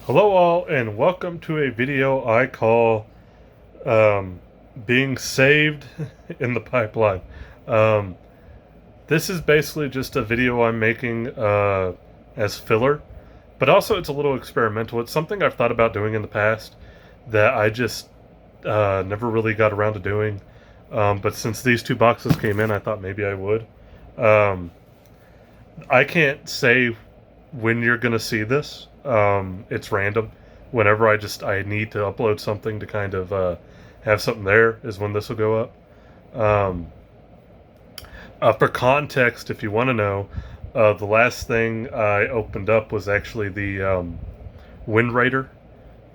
Hello all and welcome to a video I call being saved in the pipeline. Um, this is basically just a video I'm making as filler, but also it's a little experimental. It's something I've thought about doing in the past that I just never really got around to doing. But since these two boxes came in, I thought maybe I would. Um, I can't say when you're gonna see this. It's random. Whenever I need to upload something to kind of have something there is when this will go up. Um, for context, if you want to know, the last thing I opened up was actually the Wind Raider,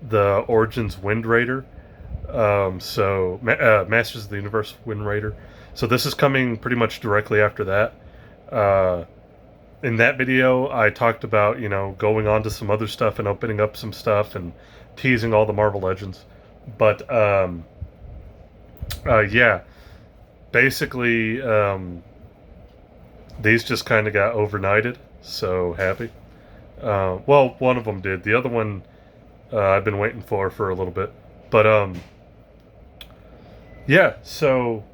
the Origins Wind Raider. Masters of the Universe Wind Raider. So this is coming pretty much directly after that. Uh, in that video, I talked about, going on to some other stuff and opening up some stuff and teasing all the Marvel Legends. But, yeah, basically, these just kind of got overnighted, so happy. Well, one of them did. The other one, I've been waiting for a little bit. But, yeah, so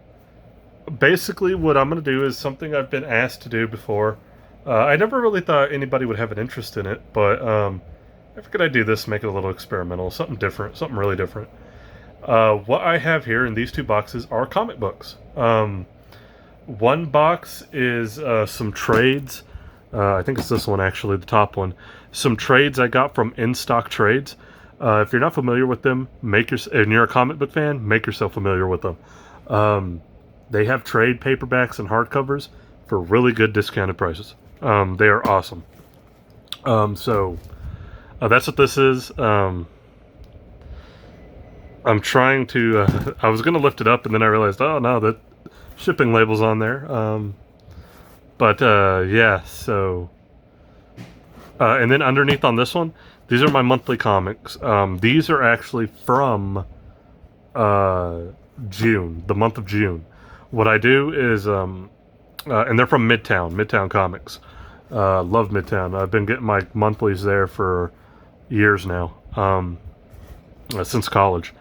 basically what I'm going to do is something I've been asked to do before. I never really thought anybody would have an interest in it, but I figured I'd do this, make it a little experimental, something different, something really different. What I have here in these two boxes are comic books. One box is some trades. I think it's this one actually, the top one. Some trades I got from In Stock Trades. If you're not familiar with them, and you're a comic book fan, make yourself familiar with them. They have trade paperbacks and hardcovers for really good discounted prices. They are awesome. So that's what this is. I'm trying to. I was going to lift it up, and then I realized, oh no, that shipping label's on there. Yeah. So, and then underneath on this one, these are my monthly comics. These are actually from June, the month of June. What I do is, and they're from Midtown Comics. Love Midtown. I've been getting my monthlies there for years now, since college.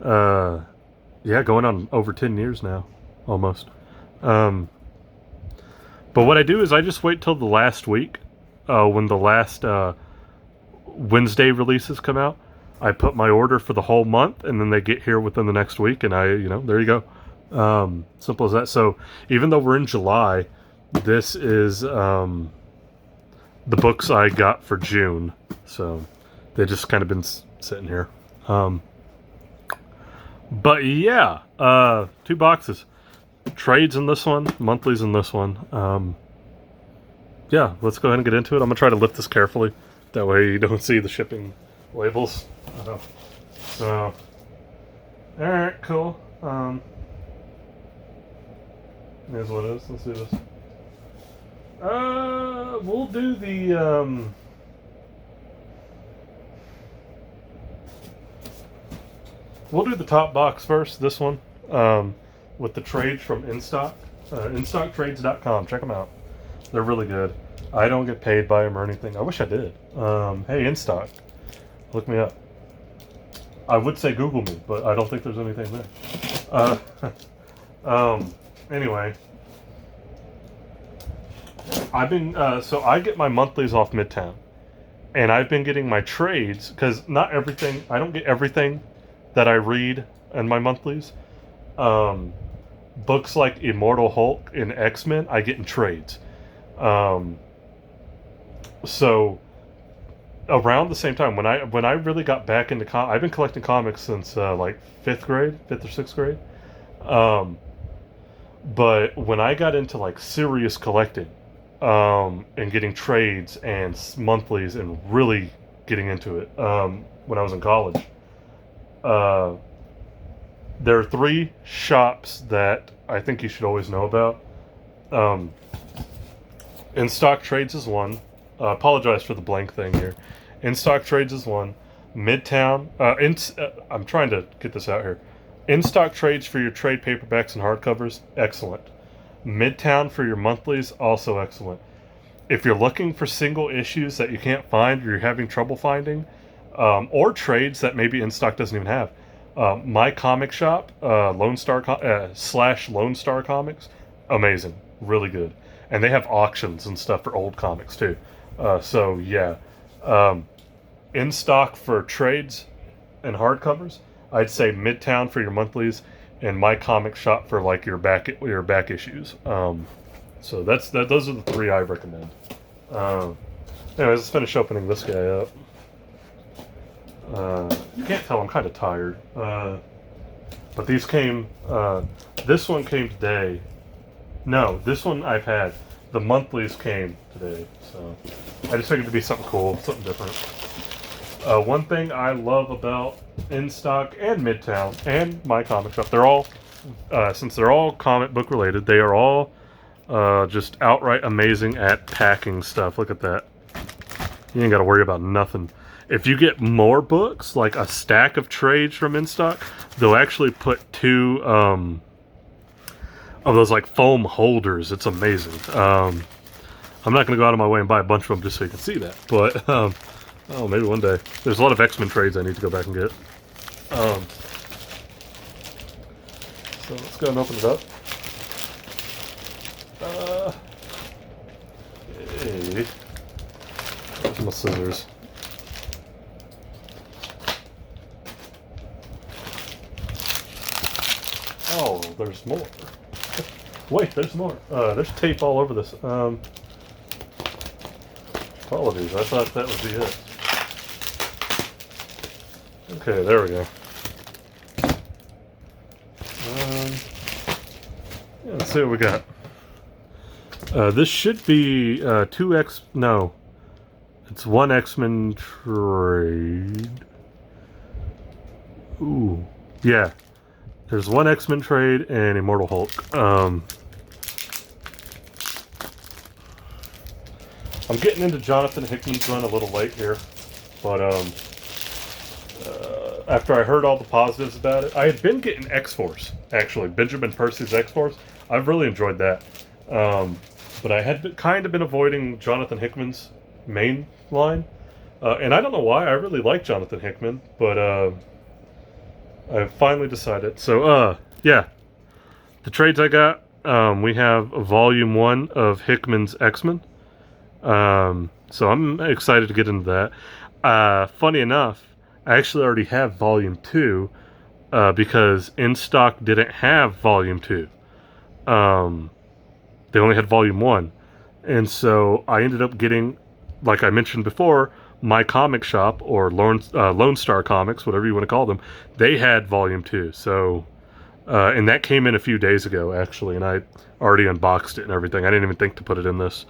Yeah, going on over 10 years now, almost. But what I do is I just wait till the last week, when the last Wednesday releases come out. I put my order for the whole month, and then they get here within the next week, and there you go. Simple as that. So even though we're in July, this is the books I got for June. So they just kind of been sitting here. But yeah, two boxes. Trades in this one, monthlies in this one. Yeah, let's go ahead and get into it. I'm going to try to lift this carefully. That way you don't see the shipping labels. So, alright, cool. Here's what it is. Let's do this. We'll do the, we'll do the top box first, this one, with the trades from InStock. InStockTrades.com. Check them out. They're really good. I don't get paid by them or anything. I wish I did. Hey, InStock, look me up. I would say Google me, but I don't think there's anything there. Anyway, I've been, so I get my monthlies off Midtown, and I've been getting my trades, because not everything, I don't get everything that I read in my monthlies. Books like Immortal Hulk and X-Men, I get in trades. So around the same time when I really got back into I've been collecting comics since like fifth or sixth grade. But when I got into like serious collecting, and getting trades and monthlies and really getting into it, when I was in college, there are three shops that I think you should always know about. In Stock Trades is one. Apologize for the blank thing here. In Stock Trades is one. Midtown. I'm trying to get this out here. In Stock Trades for your trade paperbacks and hardcovers, excellent. Midtown for your monthlies, also excellent. If you're looking for single issues that you can't find or you're having trouble finding, or trades that maybe In Stock doesn't even have. My comic shop, Lone Star slash Lone Star Comics, amazing, really good, and they have auctions and stuff for old comics too. So yeah, um, In Stock for trades and hardcovers, I'd say Midtown for your monthlies, and my comic shop for like your back issues. So those are the three I recommend. Anyways, let's finish opening this guy up. You can't tell I'm kind of tired. But these came. This one came today. No, this one I've had. The monthlies came today, so I just figured it'd be something cool, something different. One thing I love about In Stock and Midtown and my comic shop, they're all, since they're all comic book related, they are all just outright amazing at packing stuff. Look at that. You ain't got to worry about nothing. If you get more books, like a stack of trades from In Stock, they'll actually put two of those like foam holders. It's amazing. I'm not going to go out of my way and buy a bunch of them just so you can see that. But, oh, maybe one day. There's a lot of X-Men trades I need to go back and get. So let's go and open it up. Okay. Where's my scissors? Oh, there's more. Wait, there's more. There's tape all over this. Apologies, I thought that would be it. Okay, there we go. Yeah, let's see what we got. This should be no. It's one X-Men trade. Ooh, yeah. There's one X-Men trade and Immortal Hulk. I'm getting into Jonathan Hickman's run a little late here, but after I heard all the positives about it, I had been getting X-Force, actually, Benjamin Percy's X-Force. I've really enjoyed that. But I had kind of been avoiding Jonathan Hickman's main line. And I don't know why, I really like Jonathan Hickman, but I finally decided. So, yeah. The trades I got, we have Volume 1 of Hickman's X-Men. So I'm excited to get into that. Funny enough, I actually already have Volume 2, because In Stock didn't have Volume 2. They only had Volume 1. And so I ended up getting, like I mentioned before, my comic shop, or Lone Star Comics, whatever you want to call them, they had Volume 2. So, and that came in a few days ago, actually, and I already unboxed it and everything. I didn't even think to put it in this.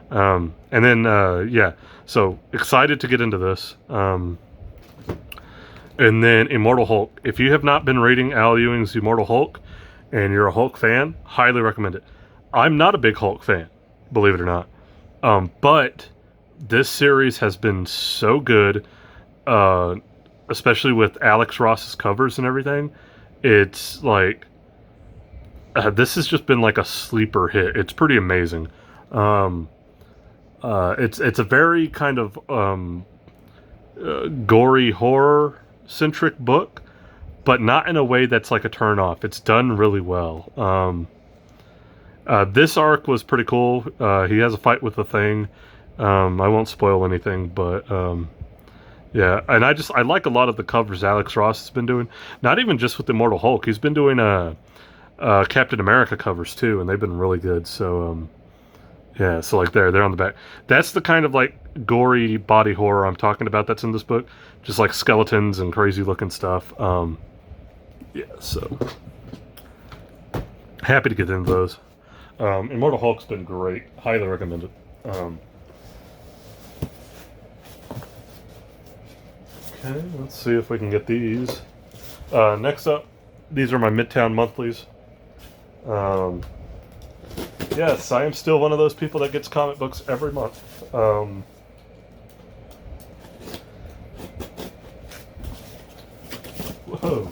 And then, yeah, so excited to get into this. And then Immortal Hulk. If you have not been reading Al Ewing's Immortal Hulk, and you're a Hulk fan, highly recommend it. I'm not a big Hulk fan, believe it or not. But this series has been so good, especially with Alex Ross's covers and everything. It's like, this has just been like a sleeper hit. It's pretty amazing. It's a very kind of gory horror centric book, but not in a way that's like a turn off. It's done really well. This arc was pretty cool. He has a fight with the Thing. I won't spoil anything, but yeah. And I like a lot of the covers Alex Ross has been doing. Not even just with Immortal Hulk. He's been doing Captain America covers too, and they've been really good. So yeah. So like they're on the back. That's the kind of like gory body horror I'm talking about. That's in this book. Just like skeletons and crazy looking stuff. Yeah. So happy to get into those. Immortal Hulk's been great. Highly recommend it. Okay, let's see if we can get these. Next up, these are my Midtown monthlies. Yes, I am still one of those people that gets comic books every month. Whoa.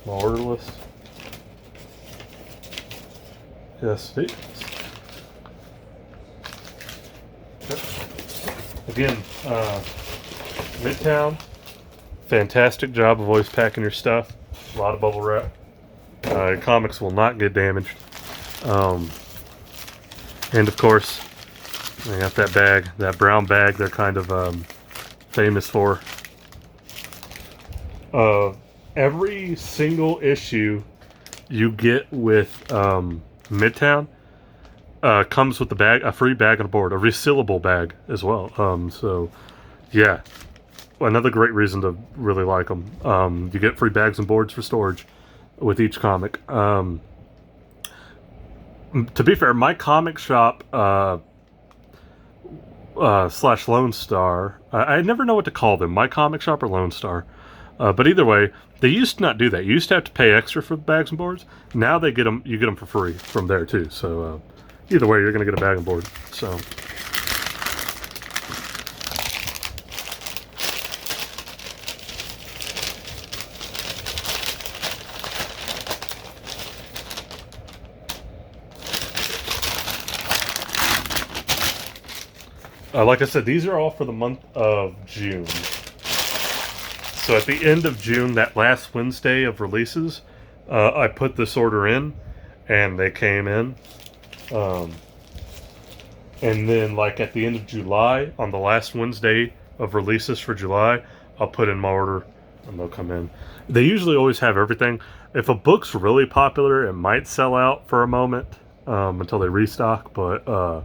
My order list. Yes, it is. Again, Midtown, fantastic job of always packing your stuff. A lot of bubble wrap. Your comics will not get damaged. And of course, I got that bag, that brown bag they're kind of famous for. Every single issue you get with Midtown comes with a free bag and a board, a resealable bag as well. So yeah, another great reason to really like them. You get free bags and boards for storage with each comic. To be fair, my comic shop slash Lone Star, I never know what to call them, my comic shop or Lone Star. But either way, they used to not do that. You used to have to pay extra for bags and boards. Now you get them for free from there too. So either way, you're going to get a bag and board. So like I said, these are all for the month of June. So at the end of June, that last Wednesday of releases, I put this order in, and they came in. And then, like at the end of July, on the last Wednesday of releases for July, I'll put in my order, and they'll come in. They usually always have everything. If a book's really popular, it might sell out for a moment until they restock, but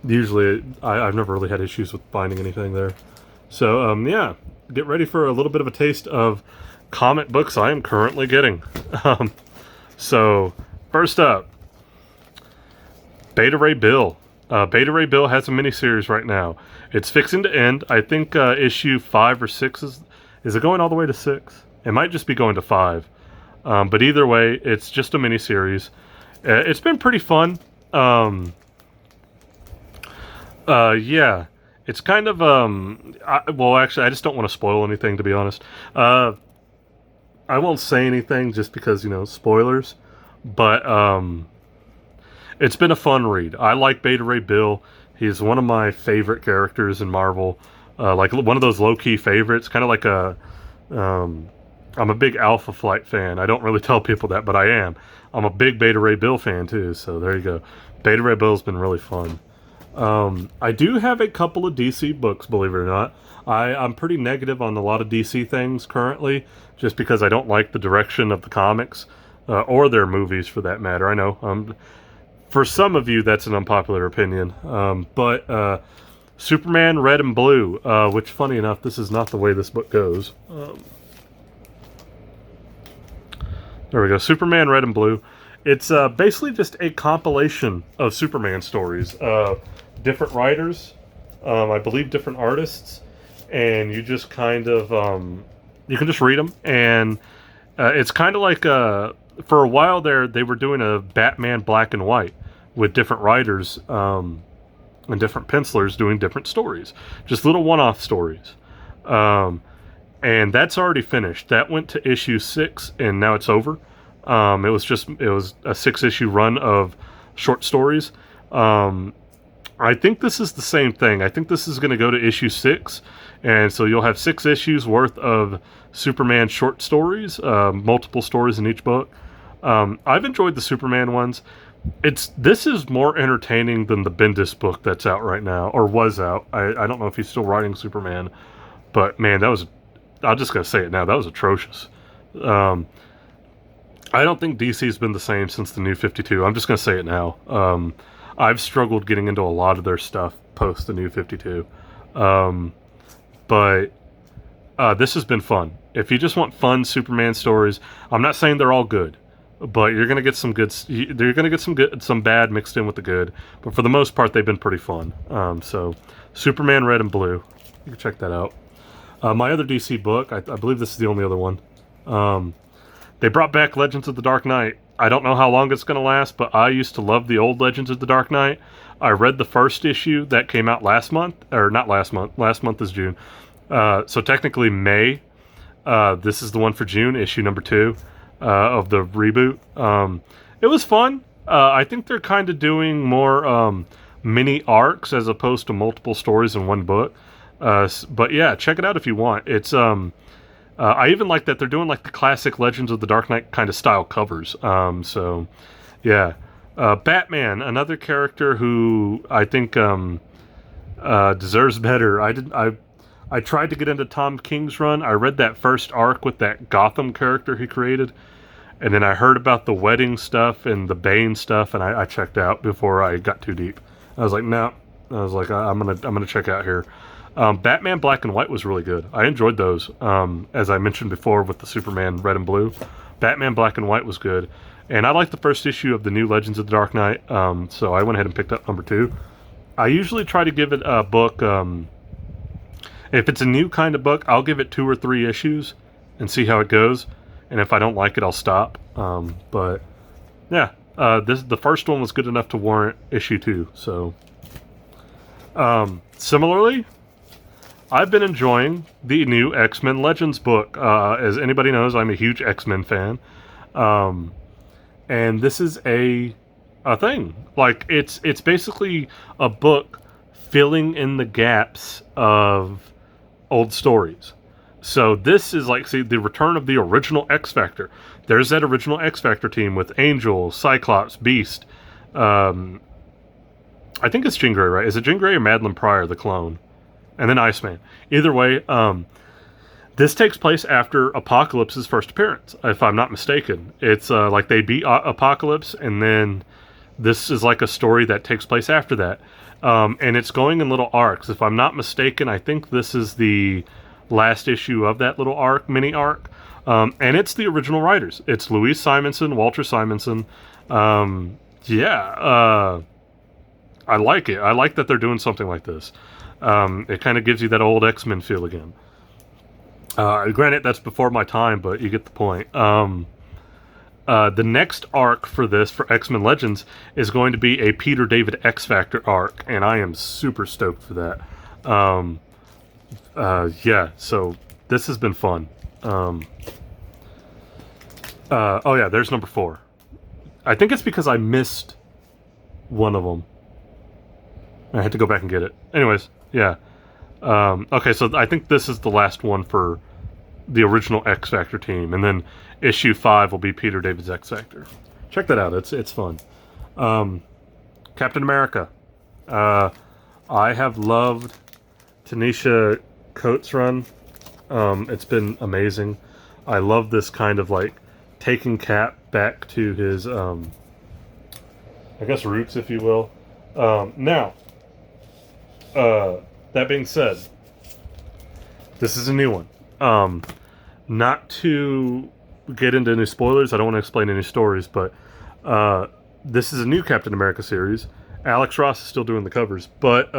usually I've never really had issues with finding anything there. So, yeah, get ready for a little bit of a taste of comic books I am currently getting. So, first up, Beta Ray Bill. Beta Ray Bill has a miniseries right now. It's fixing to end. I think issue 5 or 6 is it going all the way to 6? It might just be going to 5. But either way, it's just a miniseries. It's been pretty fun. Yeah. It's kind of, well, actually, I just don't want to spoil anything, to be honest. I won't say anything just because, spoilers. But, it's been a fun read. I like Beta Ray Bill. He's one of my favorite characters in Marvel. Like one of those low-key favorites. Kind of like I'm a big Alpha Flight fan. I don't really tell people that, but I am. I'm a big Beta Ray Bill fan, too. So there you go. Beta Ray Bill's been really fun. I do have a couple of DC books, believe it or not. I'm pretty negative on a lot of DC things currently, just because I don't like the direction of the comics, or their movies for that matter. I know, for some of you that's an unpopular opinion, but Superman Red and Blue, which funny enough, this is not the way this book goes. There we go, Superman Red and Blue. It's basically just a compilation of Superman stories. Different writers, I believe different artists, and you just kind of, you can just read them, and it's kind of like, for a while there, they were doing a Batman black and white with different writers and different pencilers doing different stories. Just little one-off stories. And that's already finished. That went to issue 6, and now it's over. It was a 6-issue run of short stories. I think this is the same thing. I think this is going to go to issue 6, and so you'll have 6 issues worth of Superman short stories, multiple stories in each book. I've enjoyed the Superman ones. This is more entertaining than the Bendis book that's out right now, or was out. I don't know if he's still writing Superman, but man, I'm just going to say it now, that was atrocious. I don't think DC's been the same since the New 52. I'm just going to say it now. I've struggled getting into a lot of their stuff post the New 52. But this has been fun. If you just want fun Superman stories, I'm not saying they're all good, but you're going to get some good. You're going to get some good, some bad mixed in with the good. But for the most part, they've been pretty fun. So Superman Red and Blue, you can check that out. My other DC book, I believe this is the only other one. They brought back Legends of the Dark Knight. I don't know how long it's going to last, but I used to love the old Legends of the Dark Knight. I read the first issue that came out last month, or not last month. Last month is June. So technically May. This is the one for June, issue number 2 of the reboot. It was fun. I think they're kind of doing more mini arcs as opposed to multiple stories in one book. But yeah, check it out if you want. It's I even like that they're doing like the classic Legends of the Dark Knight kind of style covers. So yeah, Batman, another character who I think deserves better. I tried to get into Tom King's run. I read that first arc with that Gotham character he created, and then I heard about the wedding stuff and the Bane stuff, and I checked out before I got too deep. I was like, no. I was like, I'm gonna check out here. Batman Black and White was really good. I enjoyed those. As I mentioned before with the Superman Red and Blue, Batman Black and White was good, and I liked the first issue of the new Legends of the Dark Knight. So I went ahead and picked up number 2. I usually try to give it a book. If it's a new kind of book, I'll give it 2 or 3 issues and see how it goes. And if I don't like it, I'll stop. But yeah, the first one was good enough to warrant issue 2. So similarly, I've been enjoying the new X-Men Legends book. As anybody knows, I'm a huge X-Men fan. And this is a thing. Like it's basically a book filling in the gaps of old stories. So this is like, see, the return of the original X Factor. There's that original X Factor team with Angel, Cyclops, Beast. I think it's Jean Grey, right? Is it Jean Grey or Madeline Pryor, the clone? And then Iceman. Either way, this takes place after Apocalypse's first appearance, if I'm not mistaken. It's like they beat Apocalypse, and then this is like a story that takes place after that. And it's going in little arcs. If I'm not mistaken, I think this is the last issue of that little arc, mini arc. And it's the original writers. It's Louise Simonson, Walter Simonson. I like it. I like that they're doing something like this. It kind of gives you that old X-Men feel again. Granted, that's before my time, but you get the point. The next arc for this, for X-Men Legends, is going to be a Peter David X-Factor arc, and I am super stoked for that. Yeah, so this has been fun. Oh yeah, there's number 4. I think it's because I missed one of them. I had to go back and get it. Anyways, yeah. Okay, so I think this is the last one for the original X Factor team, and then issue 5 will be Peter David's X Factor. Check that out; it's fun. Captain America. I have loved Tanisha Coates' run. It's been amazing. I love this kind of like taking Cap back to his, I guess, roots, if you will. Now, that being said, this is a new one. Not to get into any spoilers, I don't want to explain any stories, but this is a new Captain America series. Alex Ross is still doing the covers, but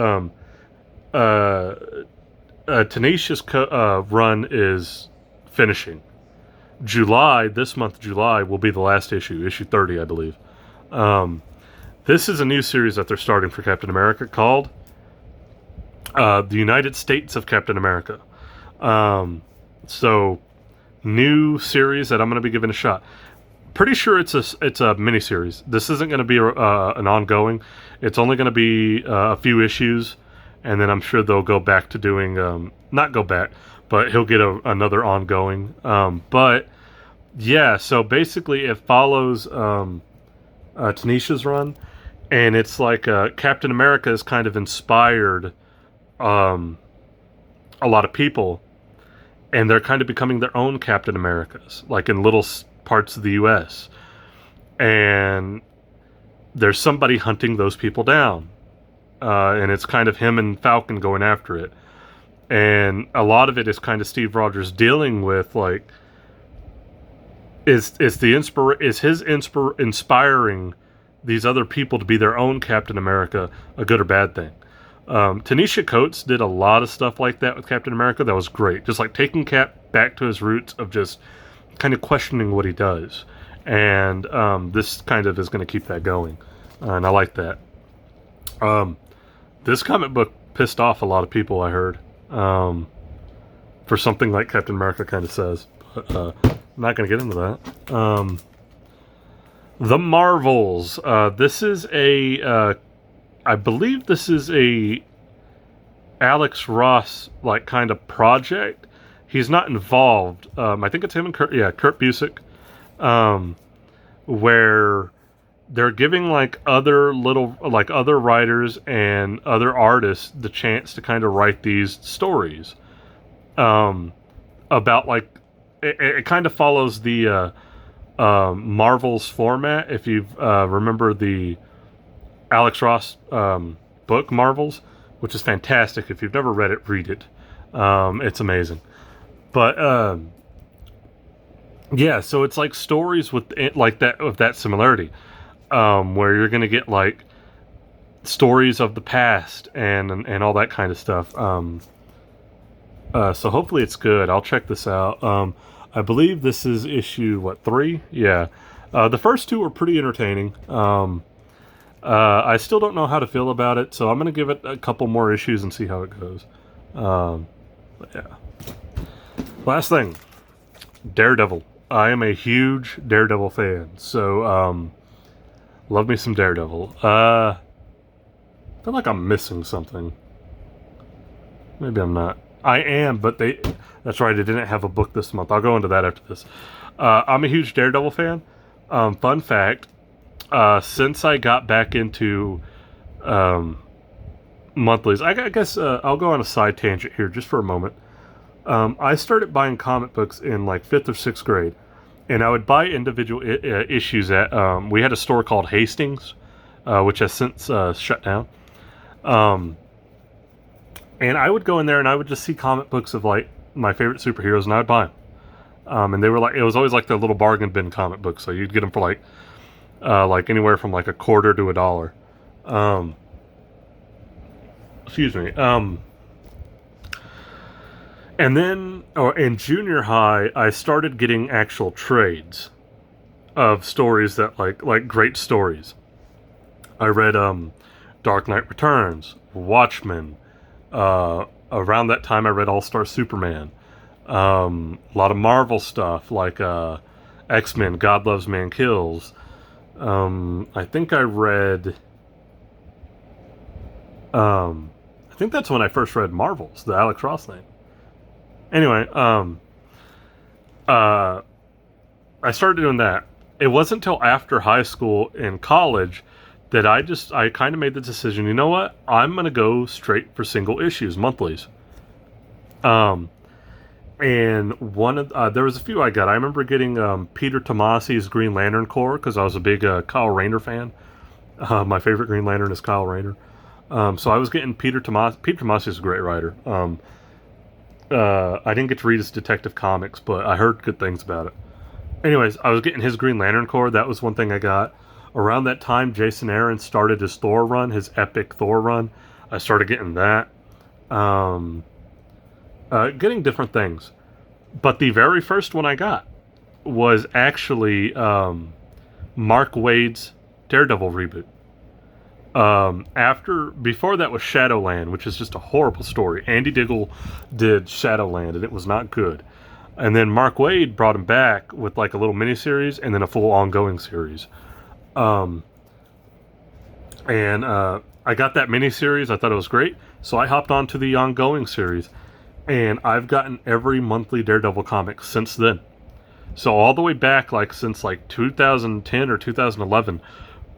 Tanisha's run is finishing. This month, July, will be the last issue 30, I believe. This is a new series that they're starting for Captain America called The United States of Captain America. So, new series that I'm going to be giving a shot. Pretty sure it's a miniseries. This isn't going to be an ongoing. It's only going to be a few issues, and then I'm sure they'll go back to doing not go back, but he'll get another ongoing. But yeah, so basically it follows Tanisha's run, and it's like Captain America has kind of inspired a lot of people, and they're kind of becoming their own Captain Americas, like in little parts of the U.S. And there's somebody hunting those people down, and it's kind of him and Falcon going after it. And a lot of it is kind of Steve Rogers dealing with, like, is inspiring these other people to be their own Captain America a good or bad thing? Tanisha Coates did a lot of stuff like that with Captain America that was great. Just like taking Cap back to his roots of just kind of questioning what he does. And this kind of is going to keep that going. And I like that. This comic book pissed off a lot of people, I heard. For something like Captain America kind of says. But I'm not going to get into that. The Marvels. This is I believe this is a Alex Ross like kind of project. He's not involved. I think it's him and Kurt. Yeah, Kurt Busiek. Um, where they're giving like other writers and other artists the chance to kind of write these stories. Um, about like it kind of follows the Marvel's format. If you remember the Alex Ross book Marvels, which is fantastic. If you've never read it, read it. It's amazing. But yeah, so it's like stories with like that of that similarity, where you're gonna get like stories of the past and all that kind of stuff. So hopefully it's good. I'll check this out. I believe this is issue 3? Yeah. The first two were pretty entertaining. I still don't know how to feel about it, so I'm gonna give it a couple more issues and see how it goes. But yeah. Last thing, Daredevil. I am a huge Daredevil fan, so love me some Daredevil. I feel like I'm missing something. Maybe I'm not. I am, but that's right, they didn't have a book this month. I'll go into that after this. I'm a huge Daredevil fan. Fun fact, since I got back into monthlies, I guess I'll go on a side tangent here just for a moment. I started buying comic books in like 5th or 6th grade, and I would buy individual issues at, we had a store called Hastings, which has since shut down. And I would go in there and I would just see comic books of like my favorite superheroes, and I would buy them. And they were like, it was always like the little bargain bin comic books, so you'd get them for like anywhere from like $0.25 to $1. Excuse me. And then, in junior high, I started getting actual trades of stories that like great stories. I read Dark Knight Returns, Watchmen. Around that time, I read All Star Superman. A lot of Marvel stuff like X-Men, God Loves, Man Kills. I think I read. I think that's when I first read Marvels, the Alex Ross thing. Anyway, I started doing that. It wasn't until after high school and college that I kind of made the decision, you know what? I'm going to go straight for single issues, monthlies. And there was a few I got. I remember getting Peter Tomasi's Green Lantern Corps because I was a big Kyle Rayner fan. My favorite Green Lantern is Kyle Rayner. So I was getting Peter Tomasi. Peter Tomasi is a great writer. I didn't get to read his Detective Comics, but I heard good things about it. Anyways, I was getting his Green Lantern Corps. That was one thing I got. Around that time, Jason Aaron started his Thor run, his epic Thor run. I started getting that. Getting different things. But the very first one I got was actually Mark Waid's Daredevil reboot. Before that was Shadowland, which is just a horrible story. Andy Diggle did Shadowland, and it was not good. And then Mark Waid brought him back with like a little miniseries and then a full ongoing series. I got that miniseries. I thought it was great, so I hopped on to the ongoing series, and I've gotten every monthly Daredevil comic since then. So all the way back, like since like 2010 or 2011.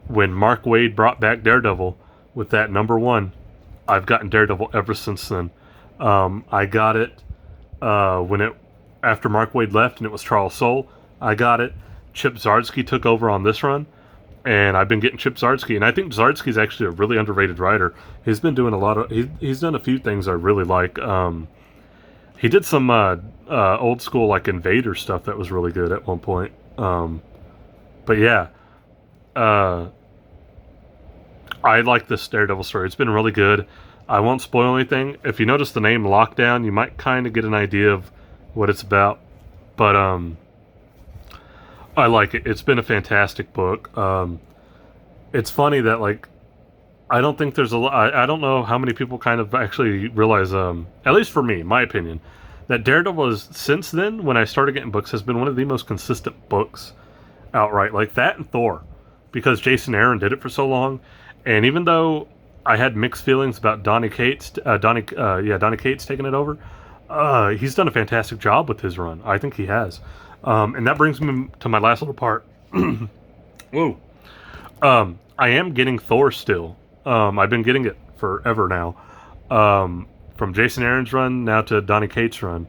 When Mark Waid brought back Daredevil with that #1, I've gotten Daredevil ever since then. I got it after Mark Waid left and it was Charles Soule. I got it. Chip Zdarsky took over on this run, and I've been getting Chip Zdarsky. And I think Zdarsky's actually a really underrated writer. He's been doing he's done a few things I really like. He did some old school like Invader stuff that was really good at one point. But yeah. I like this Daredevil story. It's been really good. I won't spoil anything. If you notice the name Lockdown, you might kind of get an idea of what it's about. But I like it. It's been a fantastic book. It's funny that like I don't think there's I don't know how many people kind of actually realize, at least for me, my opinion, that Daredevil is, since then, when I started getting books, has been one of the most consistent books outright, like that and Thor, because Jason Aaron did it for so long, and even though I had mixed feelings about Donny Cates, Donny Cates taking it over, he's done a fantastic job with his run. I think he has, and that brings me to my last little part. Whoa. I am getting Thor still. I've been getting it forever now. From Jason Aaron's run now to Donny Cates' run.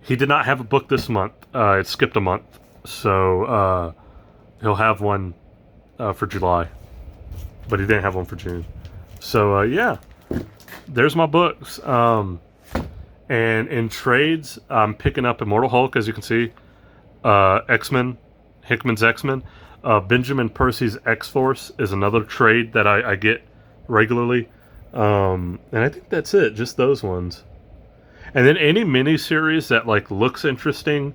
He did not have a book this month. It skipped a month. So he'll have one for July. But he didn't have one for June. So yeah, there's my books. And in trades, I'm picking up Immortal Hulk, as you can see. X-Men, Hickman's X-Men. Benjamin Percy's X-Force is another trade that I get regularly. And I think that's it, just those ones. And then any miniseries that like looks interesting,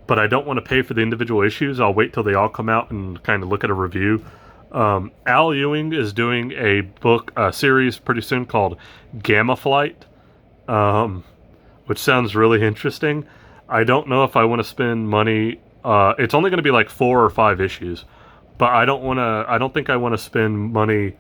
but I don't want to pay for the individual issues, I'll wait till they all come out and kind of look at a review. Al Ewing is doing a series pretty soon called Gamma Flight, which sounds really interesting. I don't know if I want to spend money. It's only going to be like 4 or 5 issues, but I don't think I want to spend money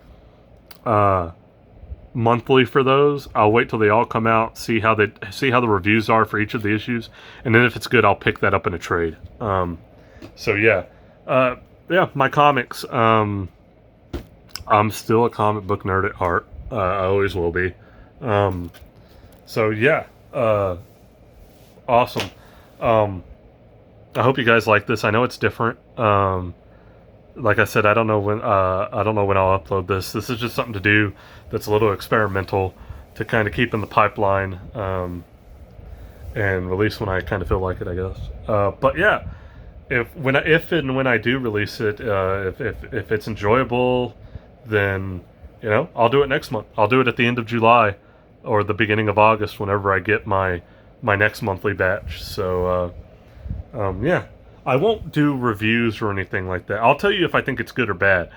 monthly for those. I'll wait till they all come out, see how the reviews are for each of the issues, and then if it's good, I'll pick that up in a trade. So yeah, my comics. I'm still a comic book nerd at heart. I always will be. So yeah, awesome. I hope you guys like this. I know it's different. Like I said, I don't know when I'll upload this. This is just something to do that's a little experimental to kind of keep in the pipeline, and release when I kind of feel like it, I guess. But yeah, if and when I do release it, if it's enjoyable, then I'll do it next month. I'll do it at the end of July or the beginning of August, whenever I get my next monthly batch. So yeah. I won't do reviews or anything like that. I'll tell you if I think it's good or bad.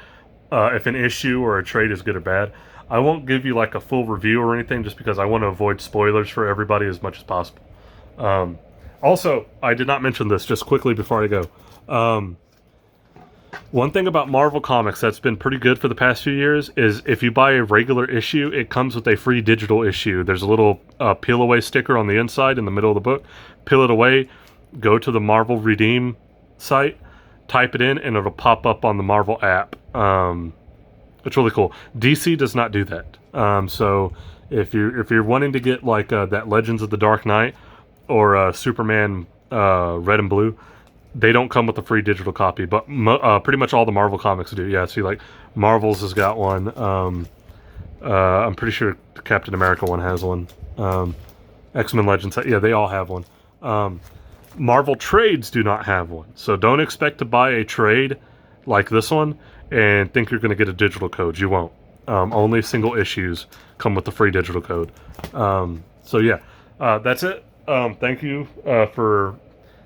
If an issue or a trade is good or bad. I won't give you like a full review or anything, just because I want to avoid spoilers for everybody as much as possible. Also, I did not mention this, just quickly before I go. One thing about Marvel Comics that's been pretty good for the past few years is if you buy a regular issue, it comes with a free digital issue. There's a little peel away sticker on the inside in the middle of the book. Peel it away. Go to the Marvel Redeem site, type it in, and it'll pop up on the Marvel app. It's really cool. DC does not do that. So if you're wanting to get like that Legends of the Dark Knight or Superman Red and Blue, they don't come with a free digital copy. But pretty much all the Marvel comics do. Yeah, see, like Marvel's has got one. I'm pretty sure the Captain America one has one. X-Men Legends, yeah, they all have one. Marvel trades do not have one, so don't expect to buy a trade like this one and think you're going to get a digital code. You won't. Only single issues come with the free digital code. So yeah, that's it. Thank you for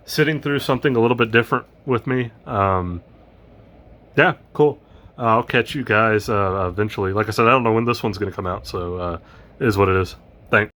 sitting through something a little bit different with me. Yeah, cool. I'll catch you guys eventually. Like I said, I don't know when this one's going to come out, so it is what it is. Thanks.